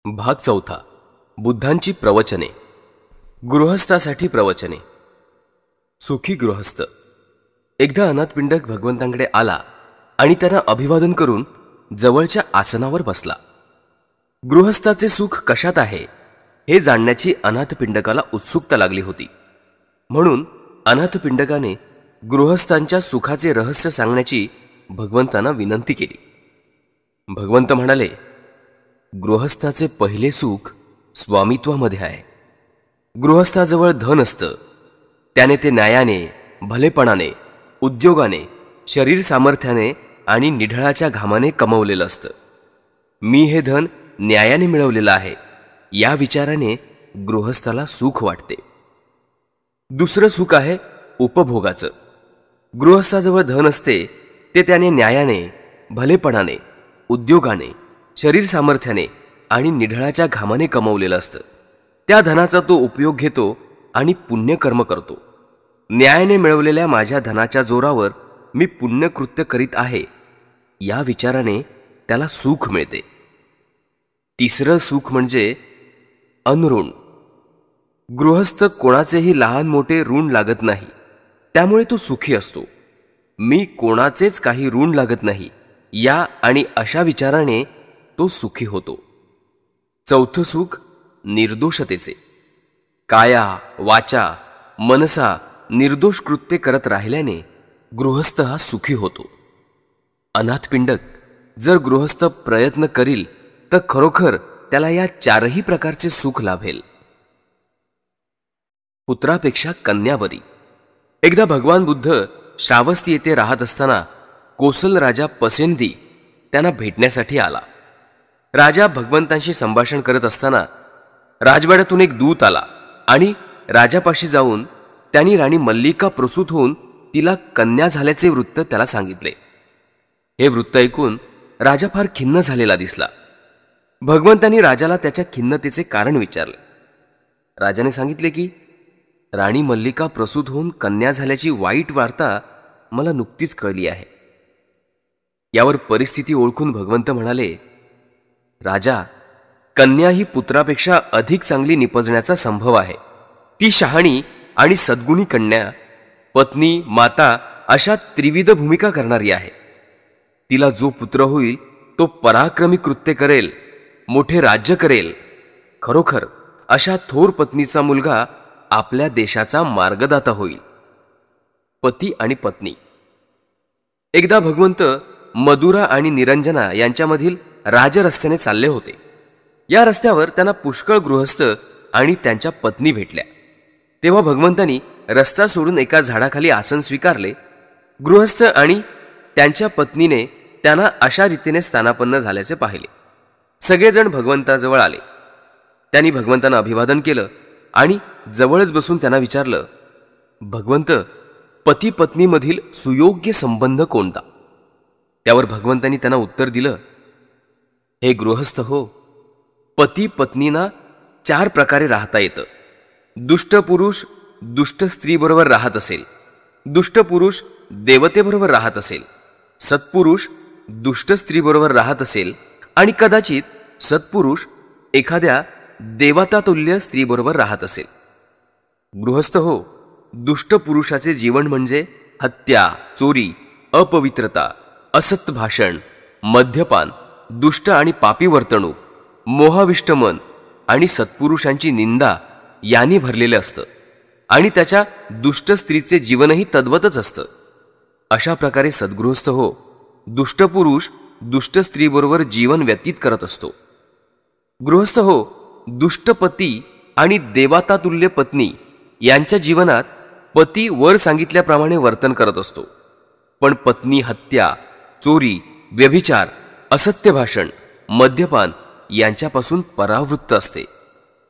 भाग चौथा. बुद्धांची प्रवचने. गृहस्थासाठी प्रवचने. सुखी गृहस्थ. एकदा अनाथपिंडक भगवंतांकडे आला आणि त्यांना अभिवादन करून जवळच्या आसनावर बसला. गृहस्थाचे सुख कशात आहे हे जाणण्याची अनाथपिंडकाला उत्सुकता लागली होती. म्हणून अनाथपिंडकाने गृहस्थांच्या सुखाचे रहस्य सांगण्याची भगवंतांना विनंती केली. भगवंत म्हणाले, गृहस्थाचे पहिले सुख स्वामित्वामध्ये आहे. गृहस्थाजवळ धन असतं, त्याने ते न्यायाने, भलेपणाने, उद्योगाने, शरीर सामर्थ्याने आणि निढळाच्या घामाने कमवलेलं असतं. मी हे धन न्यायाने मिळवलेलं आहे या विचाराने गृहस्थाला सुख वाटते. दुसरं सुख आहे उपभोगाचं. गृहस्थाजवळ धन असते, ते त्याने न्यायाने, भलेपणाने, उद्योगाने, शरीर सामर्थ्याने आणि निढळाच्या घामाने कमवलेलं असतं. त्या धनाचा तो उपयोग घेतो आणि पुण्यकर्म करतो. न्यायाने मिळवलेल्या माझ्या धनाच्या जोरावर मी पुण्यकृत्य करीत आहे या विचाराने त्याला सुख मिळते. तिसरं सुख म्हणजे अनऋण. गृहस्थ कोणाचेही लहान मोठे ऋण लागत नाही, त्यामुळे तो सुखी असतो. मी कोणाचेच काही ऋण लागत नाही या आणि अशा विचाराने तो सुखी होतो. चौथं सुख निर्दोषतेचे. काया, वाचा, मनसा निर्दोष कृत्य करत राहिल्याने गृहस्थ हा सुखी होतो. अनाथपिंडक जर गृहस्थ प्रयत्न करील तर खरोखर त्याला या चारही प्रकारचे सुख लाभेल. पुत्रापेक्षा कन्या बरी. एकदा भगवान बुद्ध श्रावस्ती येथे राहत असताना कोसल राजा पसेंदी त्यांना भेटण्यासाठी आला. राजा भगवंतांशी संभाषण करत असताना राजवाड्यातून एक दूत आला आणि राजापाशी जाऊन त्यांनी राणी मल्लिका प्रसूत होऊन तिला कन्या झाल्याचे वृत्त त्याला सांगितले. हे वृत्त ऐकून राजा फार खिन्न झालेला दिसला. भगवंतांनी राजाला त्याच्या खिन्नतेचे कारण विचारले. राजाने सांगितले की राणी मल्लिका प्रसूत होऊन कन्या झाल्याची वाईट वार्ता मला नुकतीच कळली आहे. यावर परिस्थिती ओळखून भगवंत म्हणाले, राजा, कन्या ही पुत्रापेक्षा अधिक चांगली निपजण्याचा संभव आहे. ती शहाणी आणि सद्गुणी कन्या पत्नी, माता अशा त्रिविध भूमिका करणारी आहे. तिला जो पुत्र होईल तो पराक्रमी कृत्य करेल, मोठे राज्य करेल. खरोखर अशा थोर पत्नीचा मुलगा आपल्या देशाचा मार्गदाता होईल. पती आणि पत्नी. एकदा भगवंत मधुरा आणि निरंजना यांच्यामधील राजरस्त्याने चालले होते. या रस्त्यावर त्यांना पुष्कळ गृहस्थ आणि त्यांच्या पत्नी भेटल्या. तेव्हा भगवंतांनी रस्ता सोडून एका झाडाखाली आसन स्वीकारले. गृहस्थ आणि त्यांच्या पत्नीने त्यांना अशा रीतीने स्थानापन्न झाल्याचे पाहिले. सगळेजण भगवंताजवळ आले. त्यांनी भगवंतांना अभिवादन केलं आणि जवळच बसून त्यांना विचारलं, भगवंत, पती पत्नीमधील सुयोग्य संबंध कोणता? त्यावर भगवंतांनी त्यांना उत्तर दिलं, हे गृहस्थ हो, पती पत्नींना 4 प्रकारे राहता येतं. दुष्ट पुरुष दुष्ट स्त्रीबरोबर राहत असेल, दुष्ट पुरुष देवतेबरोबर राहत असेल, सत्पुरुष दुष्ट स्त्रीबरोबर राहत असेल आणि कदाचित सत्पुरुष एखाद्या देवतातुल्य स्त्रीबरोबर राहत असेल. गृहस्थ हो, दुष्ट पुरुषाचे जीवन म्हणजे हत्या, चोरी, अपवित्रता, असत्य भाषण, मद्यपान, दुष्ट आणि पापी वर्तणूक, मोहाविष्ट मन आणि सत्पुरुषांची निंदा यांनी भरलेले असतं आणि त्याच्या दुष्ट स्त्रीचे जीवनही तद्वतच असतं. अशा प्रकारे सद्गृहस्थ हो, दुष्ट पुरुष दुष्ट स्त्रीबरोबर जीवन व्यतीत करत असतो. गृहस्थ हो, दुष्ट पती आणि देवतातुल्य पत्नी यांच्या जीवनात पती वर सांगितल्याप्रमाणे वर्तन करत असतो, पण पत्नी हत्या, चोरी, व्यभिचार, असत्य भाषण, मद्यपान यांच्यापासून परावृत्त असते.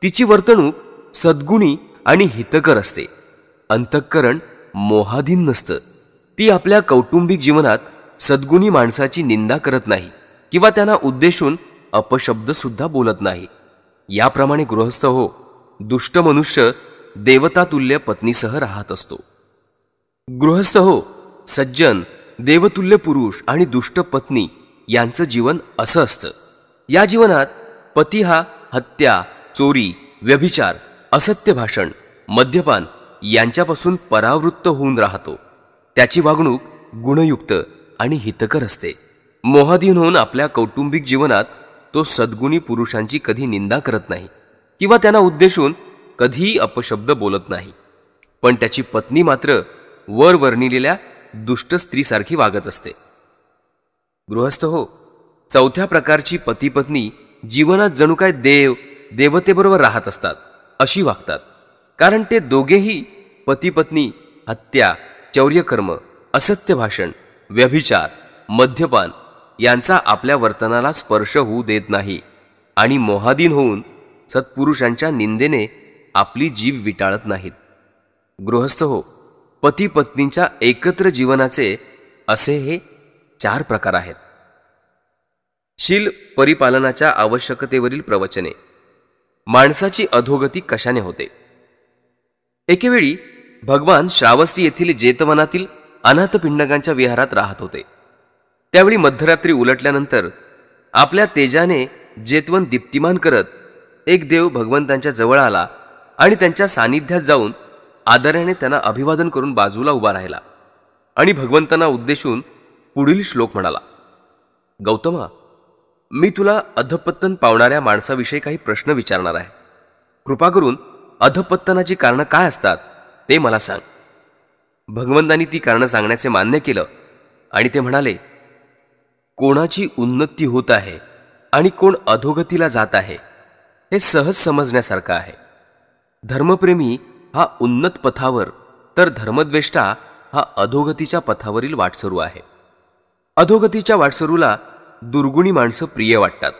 तिची वर्तणूक सद्गुणी आणि हितकर असते. अंतःकरण मोहाधीन नसतं. ती आपल्या कौटुंबिक जीवनात सद्गुणी माणसाची निंदा करत नाही किंवा त्यांना उद्देशून अपशब्द सुद्धा बोलत नाही. याप्रमाणे गृहस्थ हो, दुष्ट मनुष्य देवतातुल्य पत्नीसह राहत असतो. गृहस्थ हो, सज्जन, देवतुल्य पुरुष आणि दुष्ट पत्नी यांचं जीवन असं असतं. या जीवनात पती हा हत्या, चोरी, व्यभिचार, असत्य भाषण, मद्यपान यांच्यापासून परावृत्त होऊन राहतो. त्याची वागणूक गुणयुक्त आणि हितकर असते. मोहाधीन होऊन आपल्या कौटुंबिक जीवनात तो सद्गुणी पुरुषांची कधी निंदा करत नाही किंवा त्यांना उद्देशून कधीही अपशब्द बोलत नाही. पण त्याची पत्नी मात्र वर वर्णिलेल्या दुष्ट स्त्रीसारखी वागत असते. गृहस्थ हो, चौथ्या प्रकारची पती पत्नी जीवनात जणू काय देवतेबरोबर राहत असतात अशी वागतात. कारण ते दोघेही पती पत्नी हत्या, चौर्यकर्म, असत्य भाषण, व्यभिचार, मद्यपान यांचा आपल्या वर्तनाला स्पर्श होऊ देत नाही आणि मोहाधीन होऊन सत्पुरुषांच्या निंदेने आपली जीभ विटाळत नाहीत. गृहस्थ हो, पती पत्नींच्या एकत्र जीवनाचे असे हे 4 प्रकार आहेत. शील परिपालनाच्या आवश्यकतेवरील प्रवचने. माणसाची अधोगती कशाने होते? एकेवेळी भगवान श्रावस्ती येथील जेतवनातील अनाथपिंडकांच्या विहारात राहत होते. त्यावेळी मध्यरात्री उलटल्यानंतर आपल्या तेजाने जेतवन दीप्तिमान करत एक देव भगवंतांच्या जवळ आला आणि त्यांच्या सानिध्यात जाऊन आदराने त्यांना अभिवादन करून बाजूला उभा राहिला आणि भगवंतांना उद्देशून पुढील श्लोक म्हणाला. गौतमा, मी तुला अधपतन पावणाऱ्या माणसाविषयी काही प्रश्न विचारणार आहे. कृपा करून अधपतनाची कारणं काय असतात ते मला सांग. भगवंतांनी ती कारणं सांगण्याचे मान्य केलं आणि ते म्हणाले, कोणाची उन्नती होत आहे आणि कोण अधोगतीला जात आहे हे सहज समजण्यासारखं आहे. धर्मप्रेमी हा उन्नत पथावर तर धर्मद्वेष्टा हा अधोगतीच्या पथावरील वाटसरू आहे. अधोगतीच्या वाटसरूला दुर्गुणी माणसं प्रिय वाटतात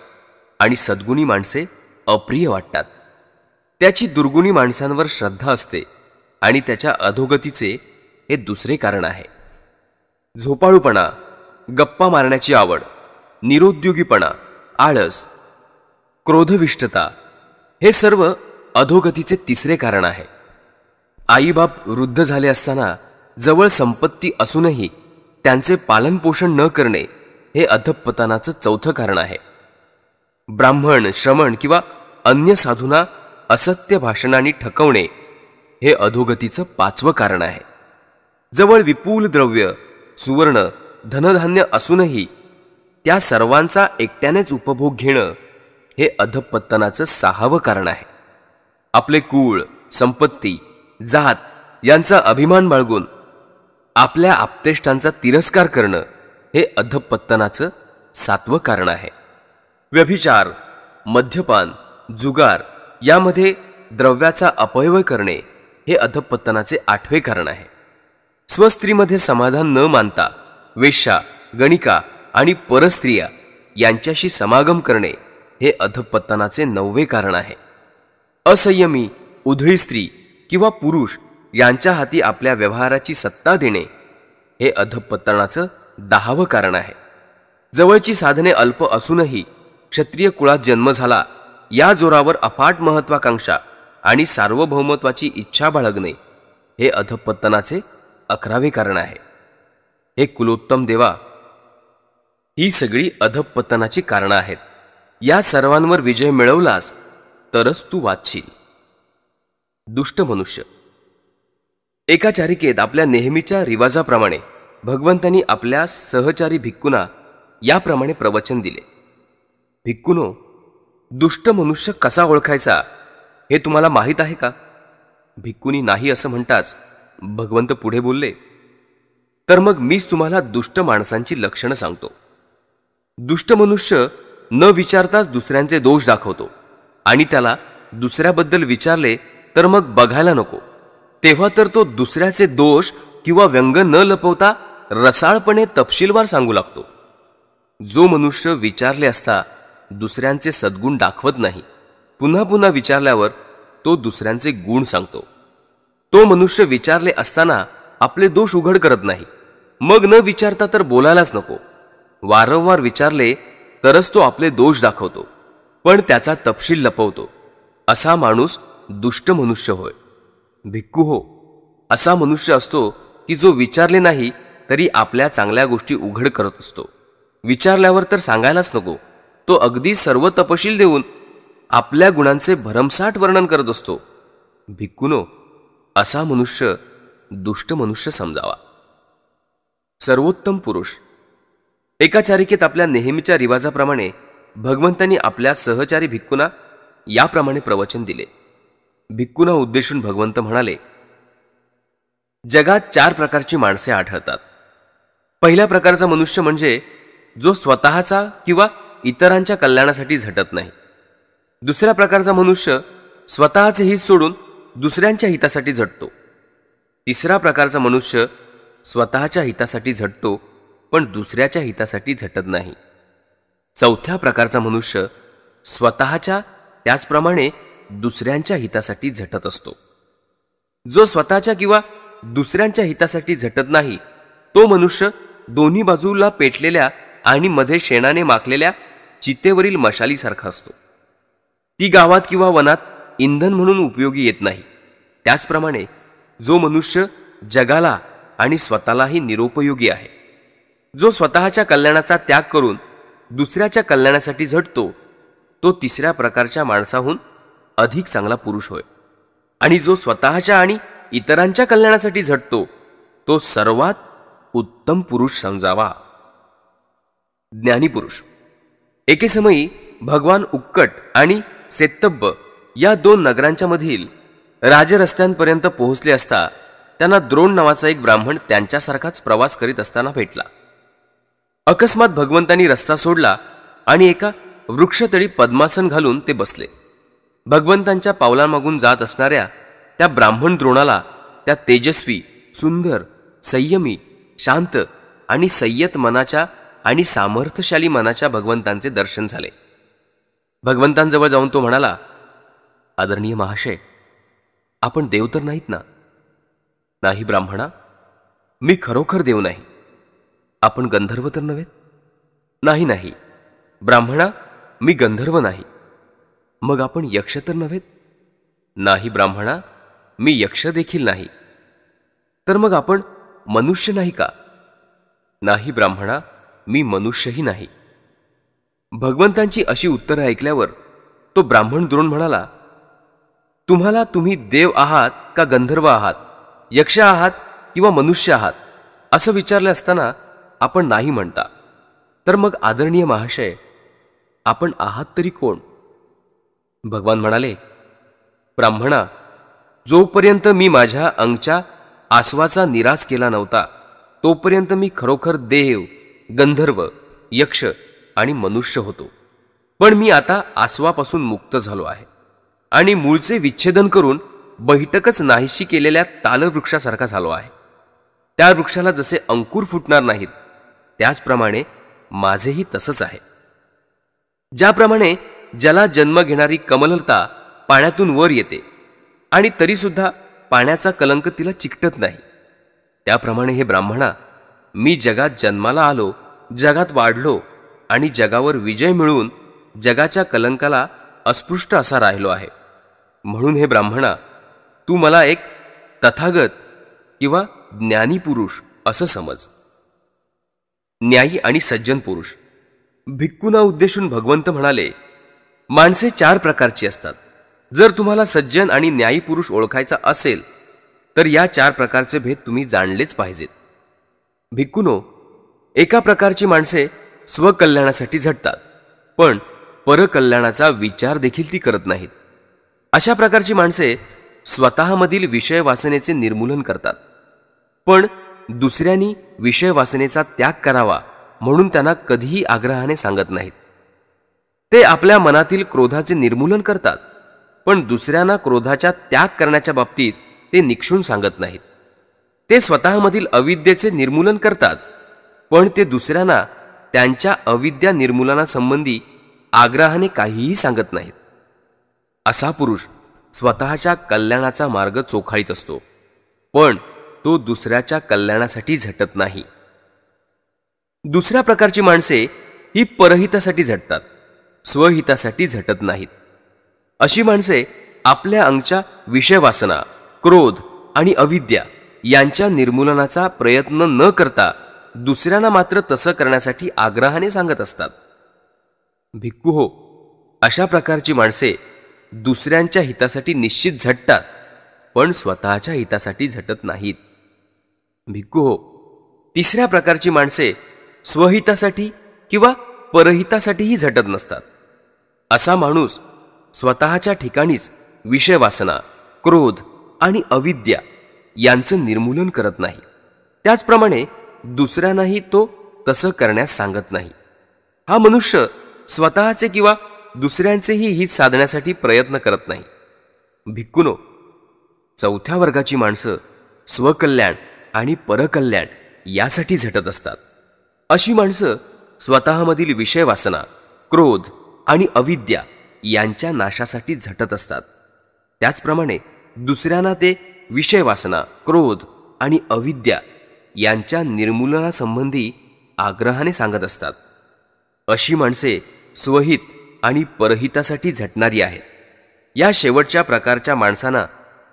आणि सद्गुणी माणसे अप्रिय वाटतात. त्याची दुर्गुणी माणसांवर श्रद्धा असते आणि त्याच्या अधोगतीचे हे दुसरे कारण आहे. झोपाळूपणा, गप्पा मारण्याची आवड, निरुद्योगीपणा, आळस, क्रोधविष्टता हे सर्व अधोगतीचे तिसरे कारण आहे. आईबाप वृद्ध झाले असताना जवळ संपत्ती असूनही त्यांचे पालनपोषण न करणे हे अधपतनाचं चौथं कारण आहे. ब्राह्मण, श्रमण किंवा अन्य साधूंना असत्य भाषणाने ठकवणे हे अधोगतीचं 5वं कारण आहे. जवळ विपुल द्रव्य, सुवर्ण, धनधान्य असूनही त्या सर्वांचा एकट्यानेच उपभोग घेणं हे अधपतनाचं 6वं कारण आहे. आपले कुळ, संपत्ती, जात यांचा अभिमान बाळगून आपल्या आप्तेष्टांचा तिरस्कार करणं हे अधपतनाचं 7वं कारण आहे. व्यभिचार, मद्यपान, जुगार यामध्ये द्रव्याचा अपव्यय करणे हे अधपतनाचे 8वे कारण आहे. स्वस्त्रीमध्ये समाधान न मानता वेश्या, गणिका आणि परस्त्रिया यांच्याशी समागम करणे हे अधपतनाचे 9वे कारण आहे. असंयमी, उधळी स्त्री किंवा पुरुष यांच्या हाती आपल्या व्यवहाराची सत्ता देणे हे अधपतनाचं 10वं कारण आहे. जवळची साधने अल्प असूनही क्षत्रिय कुळात जन्म झाला या जोरावर अफाट महत्वाकांक्षा आणि सार्वभौमत्वाची इच्छा बाळगणे हे अधपतनाचे 11वे कारण आहे. हे कुलोत्तम देवा, ही सगळी अधपतनाची कारणं आहेत. या सर्वांवर विजय मिळवलास तरच तू वाचशील. दुष्ट मनुष्य. एका चारिकेत आपल्या नेहमीच्या रिवाजाप्रमाणे भगवंतांनी आपल्या सहचारी भिक्कूंना याप्रमाणे प्रवचन दिले. भिक्कूनो, दुष्ट मनुष्य कसा ओळखायचा हे तुम्हाला माहीत आहे का? भिक्कूनी नाही असं म्हणताच भगवंत पुढे बोलले, तर मग मीच तुम्हाला दुष्ट माणसांची लक्षणं सांगतो. दुष्ट मनुष्य न विचारताच दुसऱ्यांचे दोष दाखवतो आणि त्याला दुसऱ्याबद्दल विचारले तर मग बघायला नको तेव्हा तर तो दुसऱ्याचे दोष किंवा व्यंग न लपवता रसाळपणे तपशीलवार सांगू लागतो. जो मनुष्य विचारले असता दुसऱ्यांचे सद्गुण दाखवत नाही, पुन्हा पुन्हा विचारल्यावर तो दुसऱ्यांचे गुण सांगतो. तो मनुष्य विचारले असताना आपले दोष उघड करत नाही, मग न विचारता तर बोलायलाच नको. वारंवार विचारले तरच तो आपले दोष दाखवतो, पण त्याचा तपशील लपवतो. असा माणूस दुष्ट मनुष्य होय. भिक्खू हो, असा मनुष्य असतो की जो विचारले नाही तरी आपल्या चांगल्या गोष्टी उघड करत असतो. विचारल्यावर तर सांगायलाच नको, तो अगदी सर्व तपशील देऊन आपल्या गुणांचे भरमसाठ वर्णन करत असतो. भिक्खूनो, असा मनुष्य दुष्ट मनुष्य समजावा. सर्वोत्तम पुरुष. एका चारिकेत आपल्या नेहमीच्या रिवाजाप्रमाणे भगवंतांनी आपल्या सहचारी भिक्खूंना याप्रमाणे प्रवचन दिले. भिक्खूंना उद्देशून भगवंत म्हणाले, जगात 4 प्रकारची माणसे आढळतात. पहिल्या प्रकारचा मनुष्य म्हणजे जो स्वतःचा किंवा इतरांच्या कल्याणासाठी झटत नाही. दुसऱ्या प्रकारचा मनुष्य स्वतःचे हित सोडून दुसऱ्यांच्या हितासाठी झटतो. तिसरा प्रकारचा मनुष्य स्वतःच्या हितासाठी झटतो पण दुसऱ्याच्या हितासाठी झटत नाही. चौथ्या प्रकारचा मनुष्य स्वतःच्या त्याचप्रमाणे दुसऱ्यांच्या हितासाठी झटत असतो. जो स्वतःच्या किंवा दुसऱ्यांच्या हितासाठी झटत नाही तो मनुष्य दोन्ही बाजूला पेटलेल्या आणि मध्ये शेणाने माखलेल्या चितेवरील मशालीसारखा असतो. ती गावात किंवा वनात इंधन म्हणून उपयोगी येत नाही. त्याचप्रमाणे जो मनुष्य जगाला आणि स्वतःलाही निरुपयोगी आहे, जो स्वतःच्या कल्याणाचा त्याग करून दुसऱ्याच्या कल्याणासाठी झटतो तो तिसऱ्या प्रकारच्या माणसाहून अधिक चांगला पुरुष होय. आणि जो स्वतःच्या आणि इतरांच्या कल्याणासाठी झटतो तो सर्वात उत्तम पुरुष समजावा. ज्ञानी पुरुष. एके समयी भगवान उक्कट आणि सेत्तब्ब या 2 नगरांच्या मधील राजरस्त्यांपर्यंत पोहोचले असता त्यांना द्रोण नावाचा एक ब्राह्मण त्यांच्यासारखाच प्रवास करीत असताना भेटला. अकस्मात भगवंतांनी रस्ता सोडला आणि एका वृक्षतळी पद्मासन घालून ते बसले. भगवंतांच्या पावलांमागून जात असणाऱ्या त्या ब्राह्मण द्रोणाला त्या तेजस्वी, सुंदर, संयमी, शांत आणि संयत मनाच्या आणि सामर्थ्यशाली मनाच्या भगवंतांचे दर्शन झाले. भगवंतांजवळ जाऊन तो म्हणाला, आदरणीय महाशय, आपण देव तर नाहीत ना? नाही ब्राह्मणा, मी खरोखर देव नाही. आपण गंधर्व तर नव्हेत? नाही नाही ब्राह्मणा, मी गंधर्व नाही. मग आपण यक्ष तर नव्हेत? नाही ब्राह्मणा, मी यक्ष देखील नाही. तर मग आपण मनुष्य नाही का? नाही ब्राह्मणा, मी मनुष्यही नाही. भगवंतांची अशी उत्तरं ऐकल्यावर तो ब्राह्मण द्रोण म्हणाला, तुम्हाला तुम्ही देव आहात का गंधर्व आहात, यक्ष आहात किंवा मनुष्य आहात असं विचारले असताना आपण नाही म्हणता. तर मग आदरणीय महाशय, आपण आहात तरी कोण? भगवान म्हणाले, ब्राह्मणा, जोपर्यंत मी माझ्या अंगच्या आसवाचा निराश केला नव्हता तोपर्यंत मी खरोखर देव, गंधर्व, यक्ष आणि मनुष्य होतो. पण मी आता आसवापासून मुक्त झालो आहे आणि मूळचे विच्छेदन करून बैठकच नाहीशी केलेल्या तालवृक्षासारखा झालो आहे. त्या वृक्षाला जसे अंकुर फुटणार नाहीत त्याचप्रमाणे माझेही तसंच आहे. ज्याप्रमाणे ज्याला जन्म घेणारी कमललता पाण्यातून वर येते आणि तरीसुद्धा पाण्याचा कलंक तिला चिकटत नाही, त्याप्रमाणे हे ब्राह्मणा, मी जगात जन्माला आलो, जगात वाढलो आणि जगावर विजय मिळवून जगाच्या कलंकाला अस्पृष्ट असा राहिलो आहे. म्हणून हे ब्राह्मणा, तू मला एक तथागत किंवा ज्ञानी पुरुष असं समज. न्यायी आणि सज्जन पुरुष. भिक्खूंना उद्देशून भगवंत म्हणाले, माणसे 4 प्रकारची असतात. जर तुम्हाला सज्जन आणि न्यायी पुरुष ओळखायचा असेल तर या 4 प्रकारचे भेद तुम्ही जाणलेच पाहिजेत. भिक्खूनो, एका प्रकारची माणसे स्वकल्याणासाठी झटतात पण परकल्याणाचा विचार देखील ती करत नाहीत. अशा प्रकारची माणसे स्वतःमधील विषय वासनेचे निर्मूलन करतात पण दुसऱ्यांनी विषय वासनेचा त्याग करावा म्हणून त्यांना कधीही आग्रहाने सांगत नाहीत. ते आपल्या मनातील क्रोधाचे निर्मूलन करतात पण दुसऱ्यांना क्रोधाच्या त्याग करण्याच्या बाबतीत ते निक्षून सांगत नाहीत. ते स्वतःमधील अविद्येचे निर्मूलन करतात पण ते दुसऱ्यांना त्यांच्या अविद्या निर्मूलनासंबंधी आग्रहाने काहीही सांगत नाहीत. असा पुरुष स्वतःच्या कल्याणाचा मार्ग चोखाळीत असतो पण तो दुसऱ्याच्या कल्याणासाठी झटत नाही. दुसऱ्या प्रकारची माणसे ही परहितासाठी झटतात, स्वहितासाठी झटत नाहीत. अशी माणसे आपल्या अंगच्या विषयवासना, क्रोध आणि अविद्या यांच्या निर्मूलनाचा प्रयत्न न करता दुसऱ्यांना मात्र तसं करण्यासाठी आग्रहाने सांगत असतात. भिक्खू हो, अशा प्रकारची माणसे दुसऱ्यांच्या हितासाठी निश्चित झटतात, पण स्वतःच्या हितासाठी झटत नाहीत. भिक्खू हो, तिसऱ्या प्रकारची माणसे स्वहितासाठी किंवा परहितासाठीही झटत नसतात. असा माणूस स्वतःच्या ठिकाणीच विषय वासना, क्रोध आणि अविद्या यांचं निर्मूलन करत नाही. त्याचप्रमाणे दुसऱ्यांनाही तो तसं करण्यास सांगत नाही. हा मनुष्य स्वतःचे किंवा दुसऱ्यांचेही हित साधण्यासाठी प्रयत्न करत नाही. भिक्खूनो, चौथ्या वर्गाची माणसं स्वकल्याण आणि परकल्याण यासाठी झटत असतात. अशी माणसं स्वतःमधील विषय वासना, क्रोध आणि अविद्या यांच्या नाशासाठी झटत असतात. त्याचप्रमाणे दुसऱ्यांना ते विषय वासना, क्रोध आणि अविद्या यांच्या निर्मूलनासंबंधी आग्रहाने सांगत असतात. अशी माणसे स्वहित आणि परहितासाठी झटणारी आहेत. या शेवटच्या प्रकारच्या माणसांना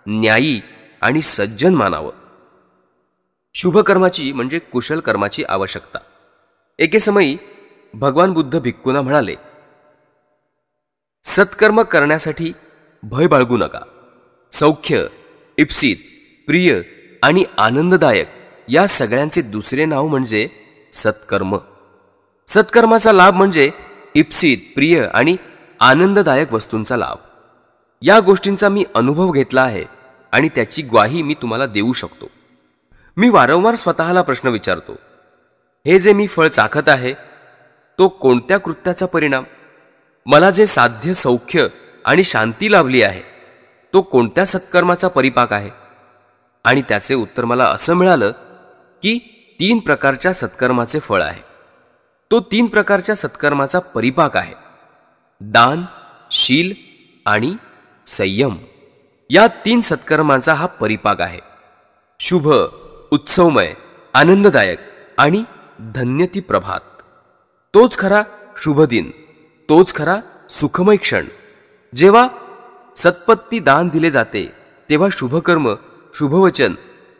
न्यायी आणि सज्जन मानावं. शुभकर्माची म्हणजे कुशल कर्माची आवश्यकता. एके समयी भगवान बुद्ध भिक्खूंना म्हणाले, सत्कर्म करण्यासाठी भय बाळगू नका. सौख्य, इप्सित, प्रिय आणि आनंददायक या सगळ्यांचे दुसरे नाव म्हणजे सत्कर्म. सत्कर्माचा लाभ म्हणजे इप्सित, प्रिय आणि आनंददायक वस्तूंचा लाभ. या गोष्टींचा मी अनुभव घेतला आहे आणि त्याची ग्वाही मी तुम्हाला देऊ शकतो. मी वारंवार स्वतःला प्रश्न विचारतो, हे जे मी फळ चाखत आहे तो कोणत्या कृत्याचा परिणाम? मला जे साध्य, सौख्य आणि शांती लाभली आहे तो कोणत्या सत्कर्माचा परिपाक आहे? आणि त्याचे उत्तर मला असं मिळालं की 3 प्रकारच्या सत्कर्माचे फळ आहे. तो 3 प्रकारच्या सत्कर्माचा परिपाक आहे. दान, शील आणि संयम या 3 सत्कर्मांचा हा परिपाक आहे. शुभ, उत्सवमय, आनंददायक आणि धन्यती प्रभात. तोच खरा शुभ दिन, तोच खरा सुखमय क्षण. जेव्हा सत्पत्ती दान दिले जाते तेव्हा शुभकर्म, शुभवचन,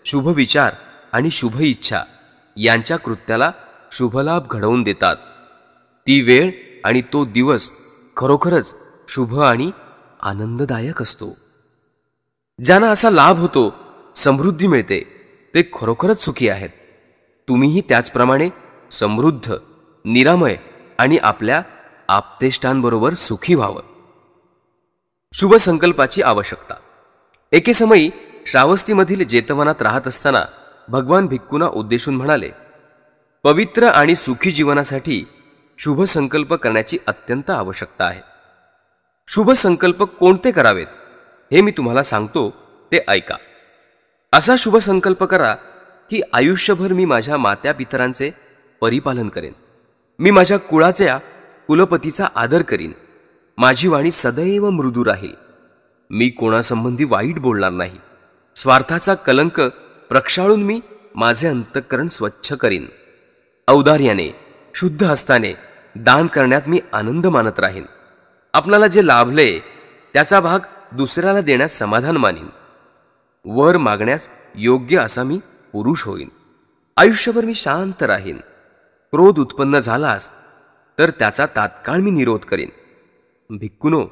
शुभविचार आणि शुभ इच्छा यांच्या कृत्याला शुभलाभ घडवून देतात. ती वेळ आणि तो दिवस खरोखरच शुभ आणि आनंददायक असतो. ज्यांना असा लाभ होतो, समृद्धी मिळते, ते खरोखरच सुखी आहेत. तुम्हीही त्याचप्रमाणे समृद्ध, निरामय आणि आपल्या आप्तेष्टांबरोबर सुखी व्हावं. शुभ संकल्पाची आवश्यकता. एके समयी श्रावस्तीमधील जेतवनात राहत असताना भगवान भिक्खूंना उद्देशून म्हणाले, पवित्र आणि सुखी जीवनासाठी शुभ संकल्प करण्याची अत्यंत आवश्यकता आहे. शुभ संकल्प कोणते करावेत हे मी तुम्हाला सांगतो, ते ऐका. असा शुभ संकल्प करा की आयुष्यभर मी माझ्या मात्यापितरांचे परिपालन करेन. मी माझ्या कुळाच्या कुलपतीचा आदर करीन. माझी वाणी सदैव मृदू राहील. मी कोणासंबंधी वाईट बोलणार नाही. स्वार्थाचा कलंक प्रक्षाळून मी माझे अंतःकरण स्वच्छ करीन. औदार्याने, शुद्ध हस्ताने दान करण्यात मी आनंद मानत राहीन. आपणाला जे लाभले त्याचा भाग दुसऱ्याला देण्यास समाधान मानीन. वर मागण्यास योग्य असा मी पुरुष होईन. आयुष्यभर मी शांत राहीन. क्रोध उत्पन्न झालास तर त्याचा तात्काळ मी निरोध करीन. भिक्खूनो,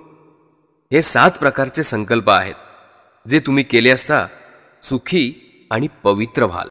हे 7 प्रकारचे संकल्प आहेत जे तुम्ही केले असता सुखी आणि पवित्र व्हाल.